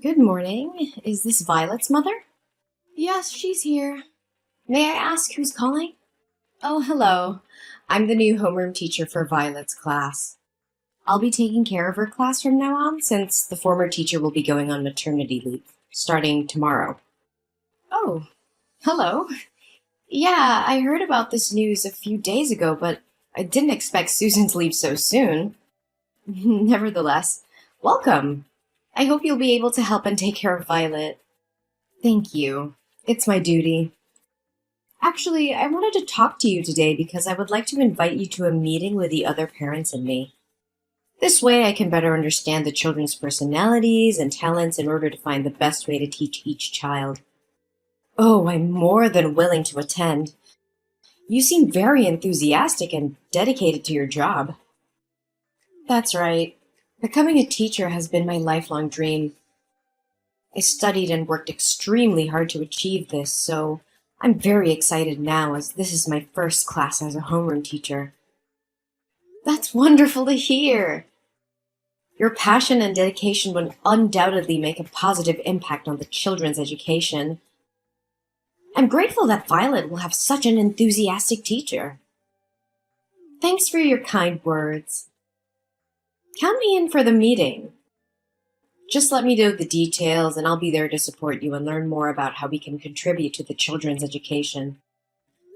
Good morning. Is this Violet's mother? Yes, she's here. May I ask who's calling? Oh, hello. I'm the new homeroom teacher for Violet's class. I'll be taking care of her class from now on since the former teacher will be going on maternity leave, starting tomorrow. Oh, hello. Yeah, I heard about this news a few days ago, but I didn't expect Susan to leave so soon. Nevertheless, welcome. I hope you'll be able to help and take care of Violet. Thank you. It's my duty. Actually, I wanted to talk to you today because I would like to invite you to a meeting with the other parents and me. This way, I can better understand the children's personalities and talents in order to find the best way to teach each child. Oh, I'm more than willing to attend. You seem very enthusiastic and dedicated to your job. That's right. Becoming a teacher has been my lifelong dream. I studied and worked extremely hard to achieve this, so I'm very excited now as this is my first class as a homeroom teacher. That's wonderful to hear! Your passion and dedication would undoubtedly make a positive impact on the children's education. I'm grateful that Violet will have such an enthusiastic teacher. Thanks for your kind words. Count me in for the meeting. Just let me know the details and I'll be there to support you and learn more about how we can contribute to the children's education.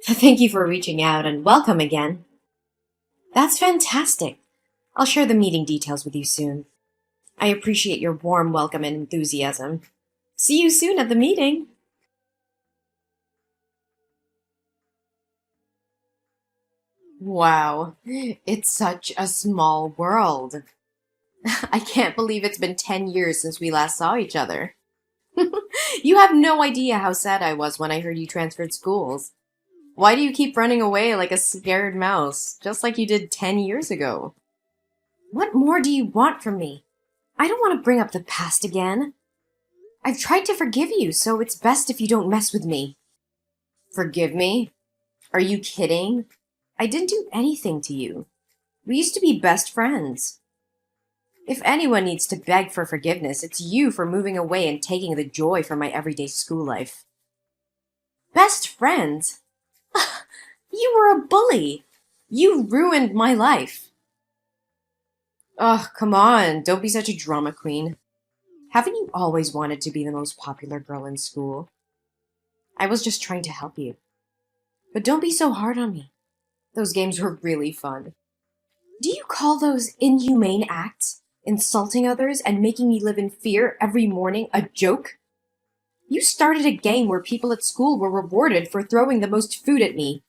Thank you for reaching out and welcome again. That's fantastic. I'll share the meeting details with you soon. I appreciate your warm welcome and enthusiasm. See you soon at the meeting. Wow, it's such a small world. I can't believe it's been 10 years since we last saw each other. You have no idea how sad I was when I heard you transferred schools. Why do you keep running away like a scared mouse, just like you did 10 years ago? What more do you want from me? I don't want to bring up the past again. I've tried to forgive you, so it's best if you don't mess with me. Forgive me? Are you kidding? I didn't do anything to you. We used to be best friends. If anyone needs to beg for forgiveness, it's you for moving away and taking the joy from my everyday school life. Best friends? You were a bully. You ruined my life. Ugh, come on, don't be such a drama queen. Haven't you always wanted to be the most popular girl in school? I was just trying to help you. But don't be so hard on me. Those games were really fun. Do you call those inhumane acts, insulting others and making me live in fear every morning, a joke? You started a game where people at school were rewarded for throwing the most food at me.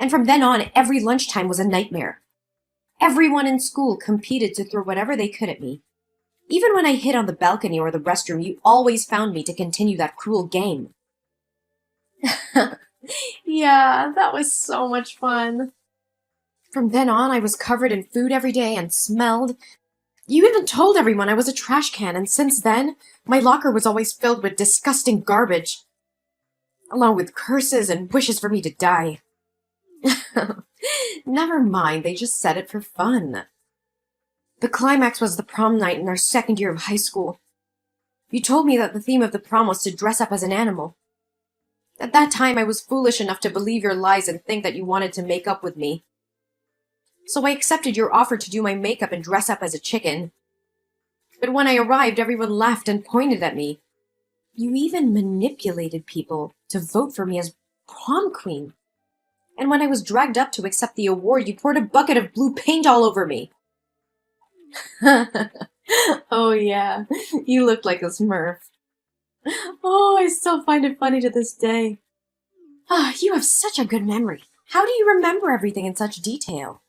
And from then on, every lunchtime was a nightmare. Everyone in school competed to throw whatever they could at me. Even when I hid on the balcony or the restroom, you always found me to continue that cruel game. Yeah, that was so much fun. From then on, I was covered in food every day and smelled. You even told everyone I was a trash can, and since then, my locker was always filled with disgusting garbage, along with curses and wishes for me to die. Never mind, they just said it for fun. The climax was the prom night in our second year of high school. You told me that the theme of the prom was to dress up as an animal. At that time, I was foolish enough to believe your lies and think that you wanted to make up with me. So I accepted your offer to do my makeup and dress up as a chicken. But when I arrived, everyone laughed and pointed at me. You even manipulated people to vote for me as prom queen. And when I was dragged up to accept the award, you poured a bucket of blue paint all over me. Oh yeah, you looked like a Smurf. Oh, I still find it funny to this day. Ah, you have such a good memory. How do you remember everything in such detail?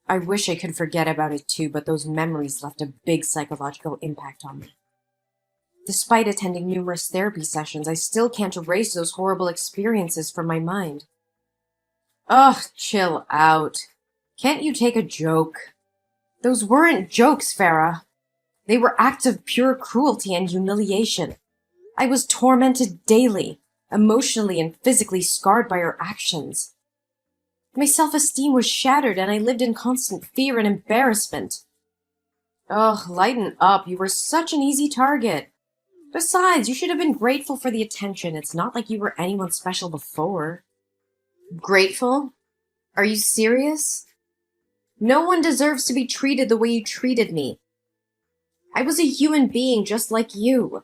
I wish I could forget about it too, but those memories left a big psychological impact on me. Despite attending numerous therapy sessions, I still can't erase those horrible experiences from my mind. Ugh, chill out. Can't you take a joke? Those weren't jokes, Farah. They were acts of pure cruelty and humiliation. I was tormented daily, emotionally and physically scarred by her actions. My self-esteem was shattered and I lived in constant fear and embarrassment. Ugh, lighten up. You were such an easy target. Besides, you should have been grateful for the attention. It's not like you were anyone special before. Grateful? Are you serious? No one deserves to be treated the way you treated me. I was a human being just like you.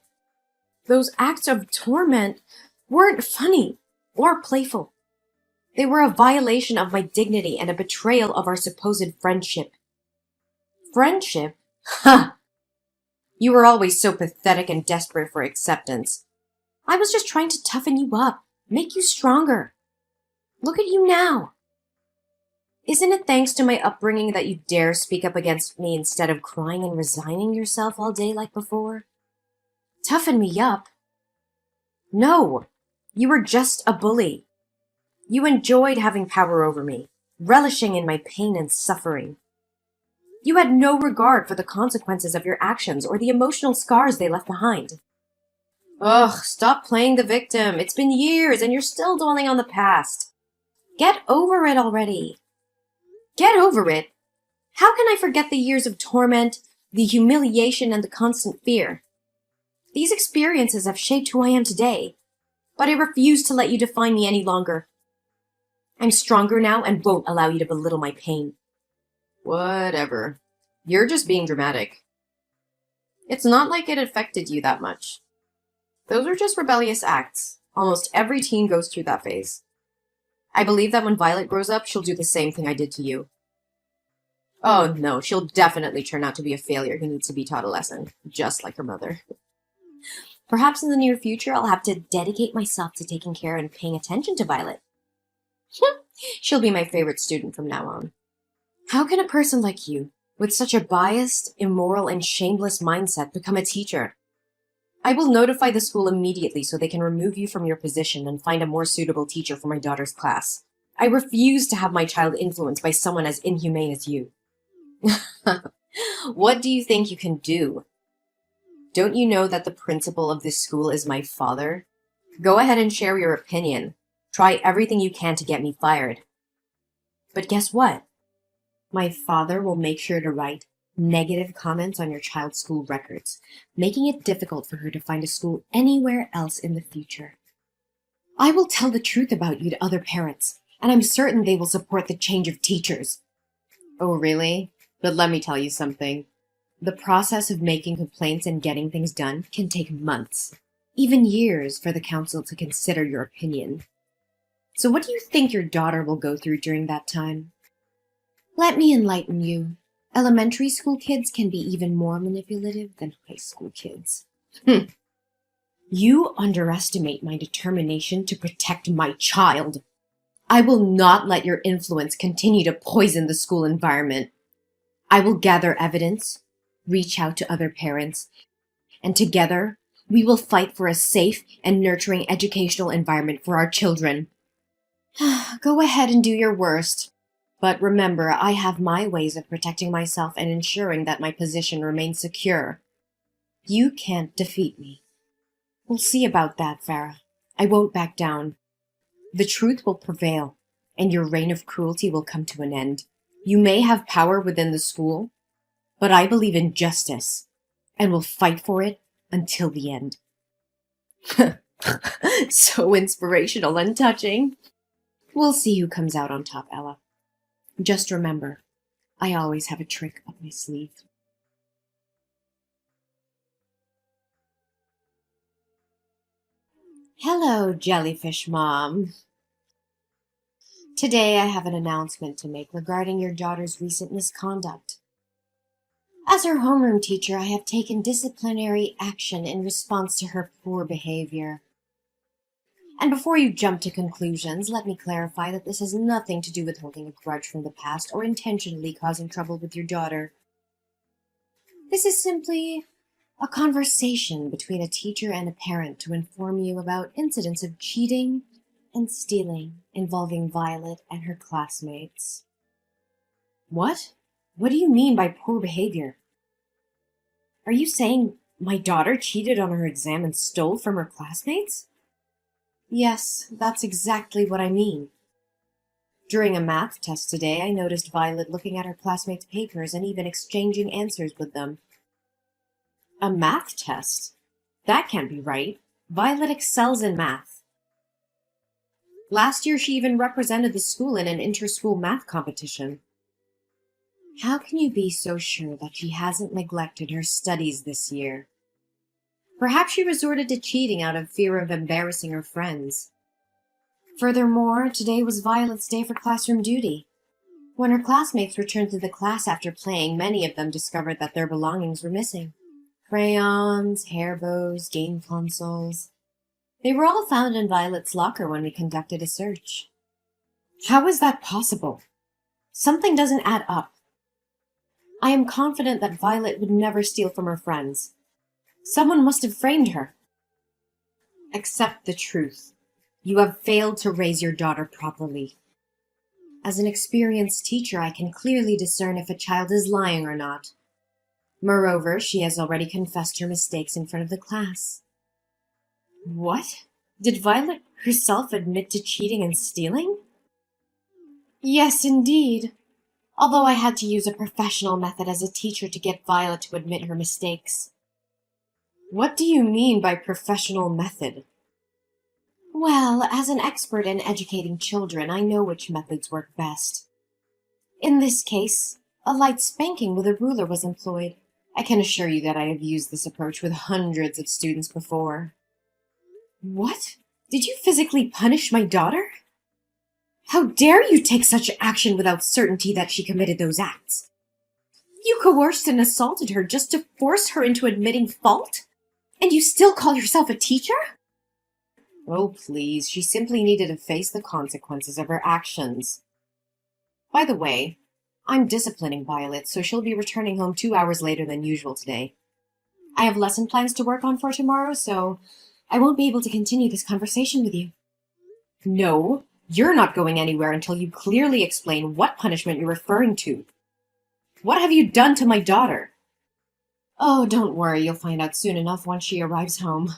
Those acts of torment weren't funny or playful. They were a violation of my dignity and a betrayal of our supposed friendship. Friendship? Ha! You were always so pathetic and desperate for acceptance. I was just trying to toughen you up, make you stronger. Look at you now. Isn't it thanks to my upbringing that you dare speak up against me instead of crying and resigning yourself all day like before? Toughen me up? No, you were just a bully. You enjoyed having power over me, relishing in my pain and suffering. You had no regard for the consequences of your actions or the emotional scars they left behind. Ugh, stop playing the victim. It's been years and you're still dwelling on the past. Get over it already. Get over it? How can I forget the years of torment, the humiliation, and the constant fear? These experiences have shaped who I am today, but I refuse to let you define me any longer. I'm stronger now and won't allow you to belittle my pain. Whatever. You're just being dramatic. It's not like it affected you that much. Those are just rebellious acts. Almost every teen goes through that phase. I believe that when Violet grows up, she'll do the same thing I did to you. Oh no, she'll definitely turn out to be a failure who needs to be taught a lesson, just like her mother. Perhaps in the near future, I'll have to dedicate myself to taking care and paying attention to Violet. She'll be my favorite student from now on. How can a person like you, with such a biased, immoral, and shameless mindset, become a teacher? I will notify the school immediately so they can remove you from your position and find a more suitable teacher for my daughter's class. I refuse to have my child influenced by someone as inhumane as you. What do you think you can do? Don't you know that the principal of this school is my father? Go ahead and share your opinion. Try everything you can to get me fired. But guess what? My father will make sure to write negative comments on your child's school records, making it difficult for her to find a school anywhere else in the future. I will tell the truth about you to other parents, and I'm certain they will support the change of teachers. Oh, really? But let me tell you something. The process of making complaints and getting things done can take months, even years, for the council to consider your opinion. So what do you think your daughter will go through during that time? Let me enlighten you. Elementary school kids can be even more manipulative than high school kids. You underestimate my determination to protect my child. I will not let your influence continue to poison the school environment. I will gather evidence, reach out to other parents, and together we will fight for a safe and nurturing educational environment for our children. Go ahead and do your worst. But remember, I have my ways of protecting myself and ensuring that my position remains secure. You can't defeat me. We'll see about that, Farah. I won't back down. The truth will prevail, and your reign of cruelty will come to an end. You may have power within the school, but I believe in justice, and will fight for it until the end. So inspirational and touching. We'll see who comes out on top, Ella. Just remember, I always have a trick up my sleeve. Hello, Jellyfish Mom. Today I have an announcement to make regarding your daughter's recent misconduct. As her homeroom teacher, I have taken disciplinary action in response to her poor behavior. And before you jump to conclusions, let me clarify that this has nothing to do with holding a grudge from the past or intentionally causing trouble with your daughter. This is simply a conversation between a teacher and a parent to inform you about incidents of cheating and stealing involving Violet and her classmates. What? What do you mean by poor behavior? Are you saying my daughter cheated on her exam and stole from her classmates? Yes, that's exactly what I mean. During a math test today, I noticed Violet looking at her classmates' papers and even exchanging answers with them. A math test? That can't be right. Violet excels in math. Last year, she even represented the school in an inter-school math competition. How can you be so sure that she hasn't neglected her studies this year? Perhaps she resorted to cheating out of fear of embarrassing her friends. Furthermore, today was Violet's day for classroom duty. When her classmates returned to the class after playing, many of them discovered that their belongings were missing. Crayons, hair bows, game consoles. They were all found in Violet's locker when we conducted a search. How is that possible? Something doesn't add up. I am confident that Violet would never steal from her friends. Someone must have framed her. Accept the truth. You have failed to raise your daughter properly. As an experienced teacher, I can clearly discern if a child is lying or not. Moreover, she has already confessed her mistakes in front of the class. What? Did Violet herself admit to cheating and stealing? Yes, indeed. Although I had to use a professional method as a teacher to get Violet to admit her mistakes. What do you mean by professional method? Well, as an expert in educating children, I know which methods work best. In this case, a light spanking with a ruler was employed. I can assure you that I have used this approach with hundreds of students before. What? Did you physically punish my daughter? How dare you take such action without certainty that she committed those acts? You coerced and assaulted her just to force her into admitting fault? And you still call yourself a teacher? Oh, please, she simply needed to face the consequences of her actions. By the way, I'm disciplining Violet, so she'll be returning home 2 hours later than usual today. I have lesson plans to work on for tomorrow, so I won't be able to continue this conversation with you. No, you're not going anywhere until you clearly explain what punishment you're referring to. What have you done to my daughter? Oh, don't worry, you'll find out soon enough once she arrives home.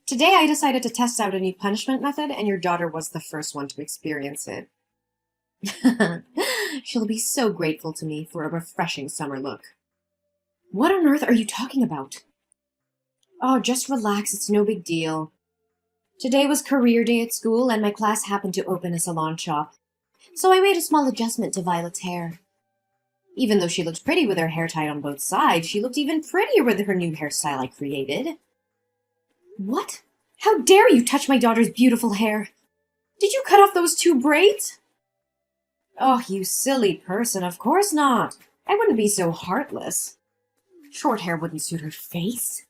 Today I decided to test out a new punishment method, and your daughter was the first one to experience it. She'll be so grateful to me for a refreshing summer look. What on earth are you talking about? Oh, just relax, it's no big deal. Today was career day at school, and my class happened to open a salon shop, so I made a small adjustment to Violet's hair. Even though she looked pretty with her hair tied on both sides, she looked even prettier with her new hairstyle I created. What? How dare you touch my daughter's beautiful hair? Did you cut off those 2 braids? Oh, you silly person, of course not. I wouldn't be so heartless. Short hair wouldn't suit her face.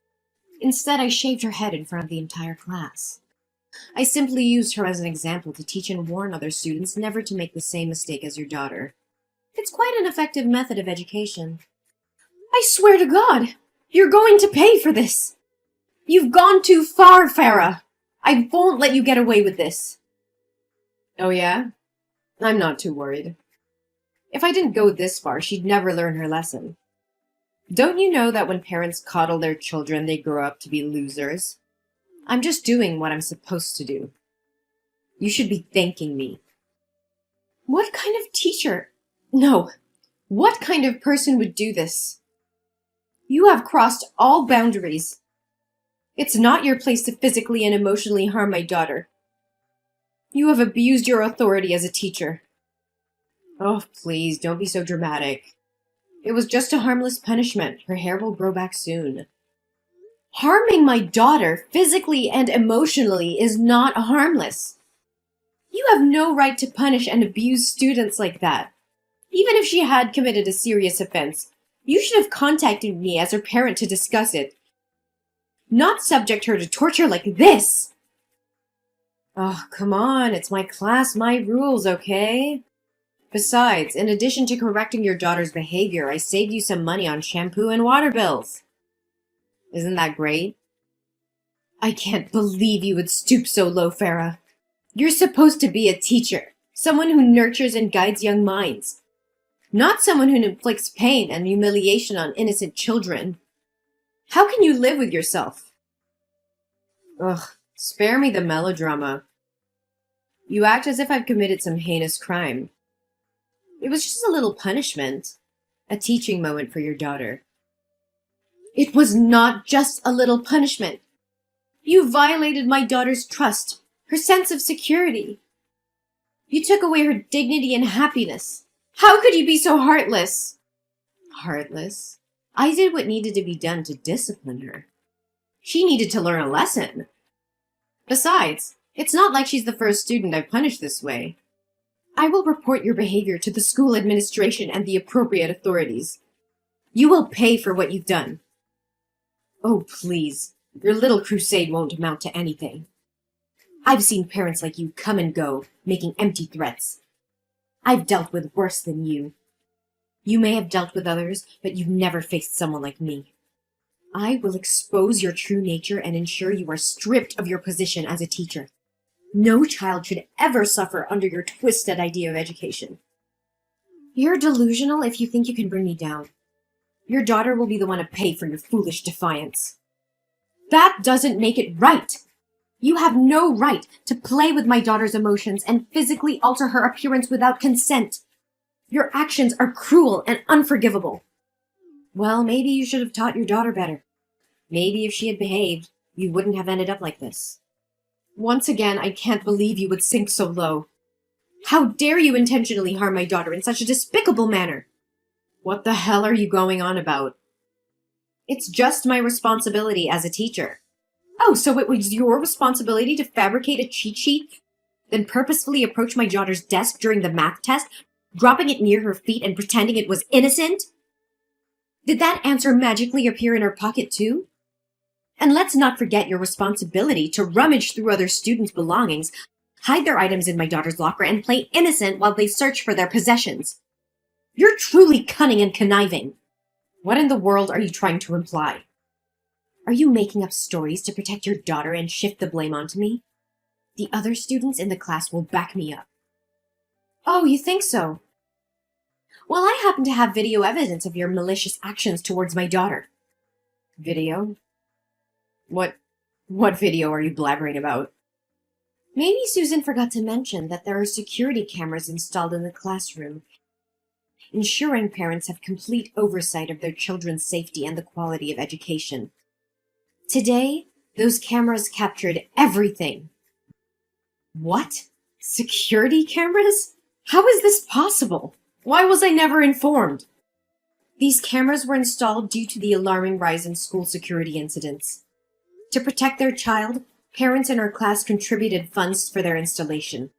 Instead, I shaved her head in front of the entire class. I simply used her as an example to teach and warn other students never to make the same mistake as your daughter. It's quite an effective method of education. I swear to God, you're going to pay for this. You've gone too far, Farah. I won't let you get away with this. Oh yeah? I'm not too worried. If I didn't go this far, she'd never learn her lesson. Don't you know that when parents coddle their children, they grow up to be losers? I'm just doing what I'm supposed to do. You should be thanking me. What kind of teacher? No. What kind of person would do this? You have crossed all boundaries. It's not your place to physically and emotionally harm my daughter. You have abused your authority as a teacher. Oh, please, don't be so dramatic. It was just a harmless punishment. Her hair will grow back soon. Harming my daughter physically and emotionally is not harmless. You have no right to punish and abuse students like that. Even if she had committed a serious offense, you should have contacted me as her parent to discuss it. Not subject her to torture like this! Oh, come on, it's my class, my rules, okay? Besides, in addition to correcting your daughter's behavior, I saved you some money on shampoo and water bills. Isn't that great? I can't believe you would stoop so low, Farah. You're supposed to be a teacher, someone who nurtures and guides young minds, not someone who inflicts pain and humiliation on innocent children. How can you live with yourself? Ugh, spare me the melodrama. You act as if I've committed some heinous crime. It was just a little punishment. A teaching moment for your daughter. It was not just a little punishment. You violated my daughter's trust, her sense of security. You took away her dignity and happiness. How could you be so heartless? Heartless? I did what needed to be done to discipline her. She needed to learn a lesson. Besides, it's not like she's the first student I've punished this way. I will report your behavior to the school administration and the appropriate authorities. You will pay for what you've done. Oh, please. Your little crusade won't amount to anything. I've seen parents like you come and go, making empty threats. I've dealt with worse than you. You may have dealt with others, but you've never faced someone like me. I will expose your true nature and ensure you are stripped of your position as a teacher. No child should ever suffer under your twisted idea of education. You're delusional if you think you can bring me down. Your daughter will be the one to pay for your foolish defiance. That doesn't make it right. You have no right to play with my daughter's emotions and physically alter her appearance without consent. Your actions are cruel and unforgivable. Well, maybe you should have taught your daughter better. Maybe if she had behaved, you wouldn't have ended up like this. Once again, I can't believe you would sink so low. How dare you intentionally harm my daughter in such a despicable manner? What the hell are you going on about? It's just my responsibility as a teacher. Oh, so it was your responsibility to fabricate a cheat sheet, then purposefully approach my daughter's desk during the math test, dropping it near her feet and pretending it was innocent? Did that answer magically appear in her pocket too? And let's not forget your responsibility to rummage through other students' belongings, hide their items in my daughter's locker, and play innocent while they search for their possessions. You're truly cunning and conniving. What in the world are you trying to imply? Are you making up stories to protect your daughter and shift the blame onto me? The other students in the class will back me up. Oh, you think so? Well, I happen to have video evidence of your malicious actions towards my daughter. Video? What video are you blabbering about? Maybe Susan forgot to mention that there are security cameras installed in the classroom, ensuring parents have complete oversight of their children's safety and the quality of education. Today, those cameras captured everything. What? Security cameras? How is this possible? Why was I never informed? These cameras were installed due to the alarming rise in school security incidents. To protect their child, parents in our class contributed funds for their installation.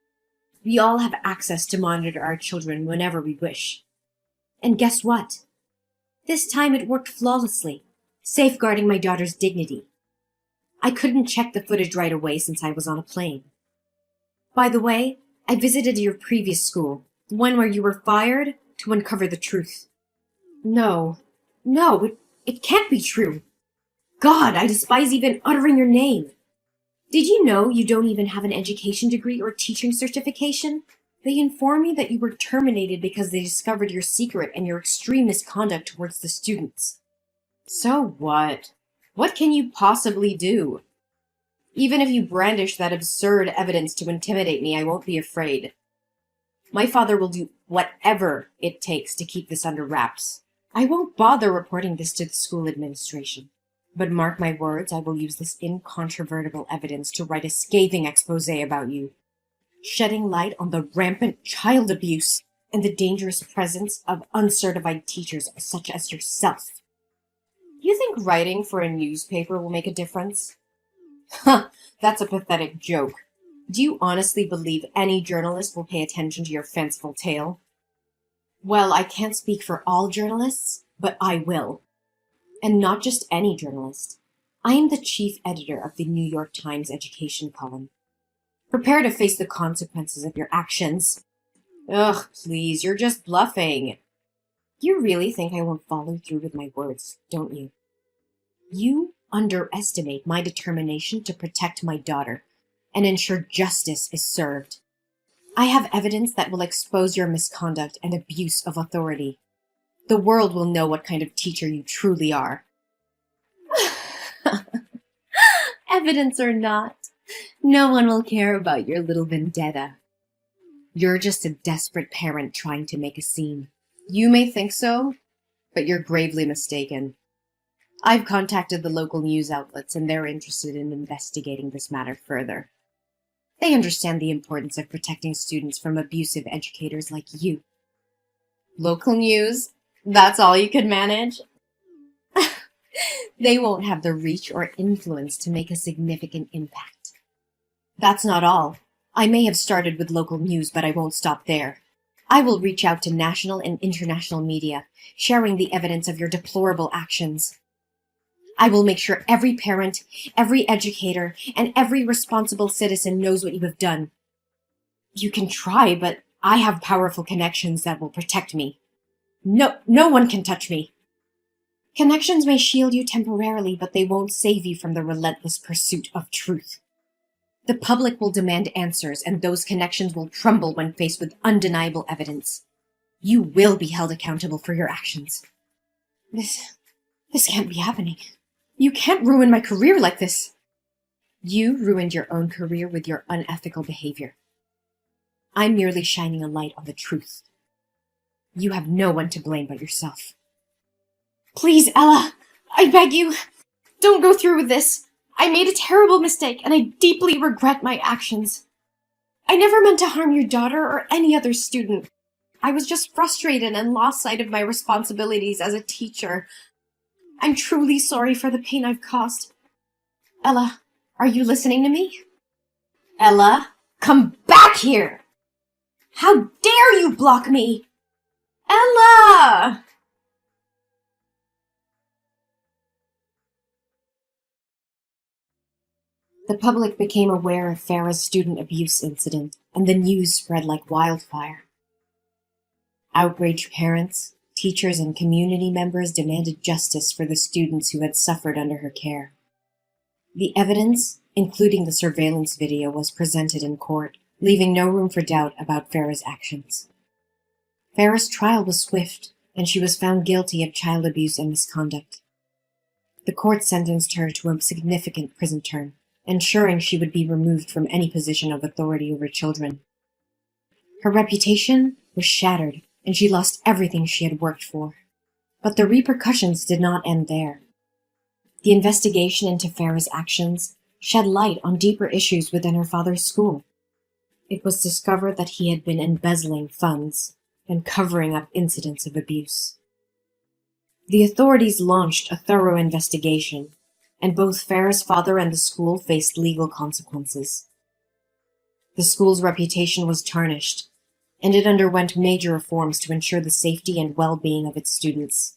We all have access to monitor our children whenever we wish. And guess what? This time it worked flawlessly, safeguarding my daughter's dignity. I couldn't check the footage right away since I was on a plane. By the way, I visited your previous school, the one where you were fired, to uncover the truth. No, it can't be true. God, I despise even uttering your name. Did you know you don't even have an education degree or teaching certification? They informed me that you were terminated because they discovered your secret and your extreme misconduct towards the students. So what? What can you possibly do? Even if you brandish that absurd evidence to intimidate me, I won't be afraid. My father will do whatever it takes to keep this under wraps. I won't bother reporting this to the school administration. But mark my words, I will use this incontrovertible evidence to write a scathing expose about you, shedding light on the rampant child abuse and the dangerous presence of uncertified teachers such as yourself. You think writing for a newspaper will make a difference? Huh, that's a pathetic joke. Do you honestly believe any journalist will pay attention to your fanciful tale? Well, I can't speak for all journalists, but I will. And not just any journalist. I am the chief editor of the New York Times education column. Prepare to face the consequences of your actions. Ugh, please, you're just bluffing. You really think I won't follow through with my words, don't you? You underestimate my determination to protect my daughter and ensure justice is served. I have evidence that will expose your misconduct and abuse of authority. The world will know what kind of teacher you truly are. Evidence or not, no one will care about your little vendetta. You're just a desperate parent trying to make a scene. You may think so, but you're gravely mistaken. I've contacted the local news outlets and they're interested in investigating this matter further. They understand the importance of protecting students from abusive educators like you. Local news? That's all you could manage? They won't have the reach or influence to make a significant impact. That's not all. I may have started with local news, but I won't stop there. I will reach out to national and international media, sharing the evidence of your deplorable actions. I will make sure every parent, every educator, and every responsible citizen knows what you have done. You can try, but I have powerful connections that will protect me. No one can touch me. Connections may shield you temporarily, but they won't save you from the relentless pursuit of truth. The public will demand answers, and those connections will crumble when faced with undeniable evidence. You will be held accountable for your actions. This can't be happening. You can't ruin my career like this. You ruined your own career with your unethical behavior. I'm merely shining a light on the truth. You have no one to blame but yourself. Please, Ella, I beg you, don't go through with this. I made a terrible mistake, and I deeply regret my actions. I never meant to harm your daughter or any other student. I was just frustrated and lost sight of my responsibilities as a teacher. I'm truly sorry for the pain I've caused. Ella, are you listening to me? Ella, come back here! How dare you block me? Ella! The public became aware of Farah's student abuse incident, and the news spread like wildfire. Outraged parents, teachers, and community members demanded justice for the students who had suffered under her care. The evidence, including the surveillance video, was presented in court, leaving no room for doubt about Farah's actions. Farah's trial was swift, and she was found guilty of child abuse and misconduct. The court sentenced her to a significant prison term, ensuring she would be removed from any position of authority over children. Her reputation was shattered, and she lost everything she had worked for. But the repercussions did not end there. The investigation into Farah's actions shed light on deeper issues within her father's school. It was discovered that he had been embezzling funds and covering up incidents of abuse. The authorities launched a thorough investigation, and both Farah's father and the school faced legal consequences. The school's reputation was tarnished, and it underwent major reforms to ensure the safety and well-being of its students.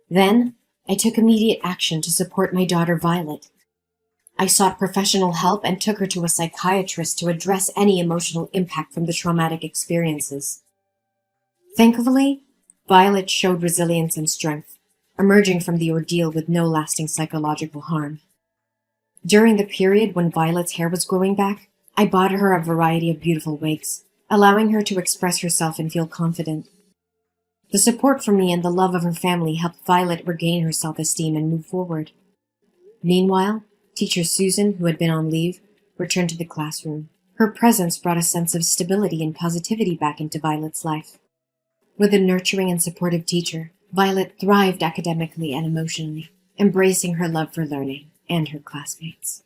Then, I took immediate action to support my daughter Violet. I sought professional help and took her to a psychiatrist to address any emotional impact from the traumatic experiences. Thankfully, Violet showed resilience and strength, emerging from the ordeal with no lasting psychological harm. During the period when Violet's hair was growing back, I bought her a variety of beautiful wigs, allowing her to express herself and feel confident. The support from me and the love of her family helped Violet regain her self-esteem and move forward. Meanwhile, teacher Susan, who had been on leave, returned to the classroom. Her presence brought a sense of stability and positivity back into Violet's life. With a nurturing and supportive teacher, Violet thrived academically and emotionally, embracing her love for learning and her classmates.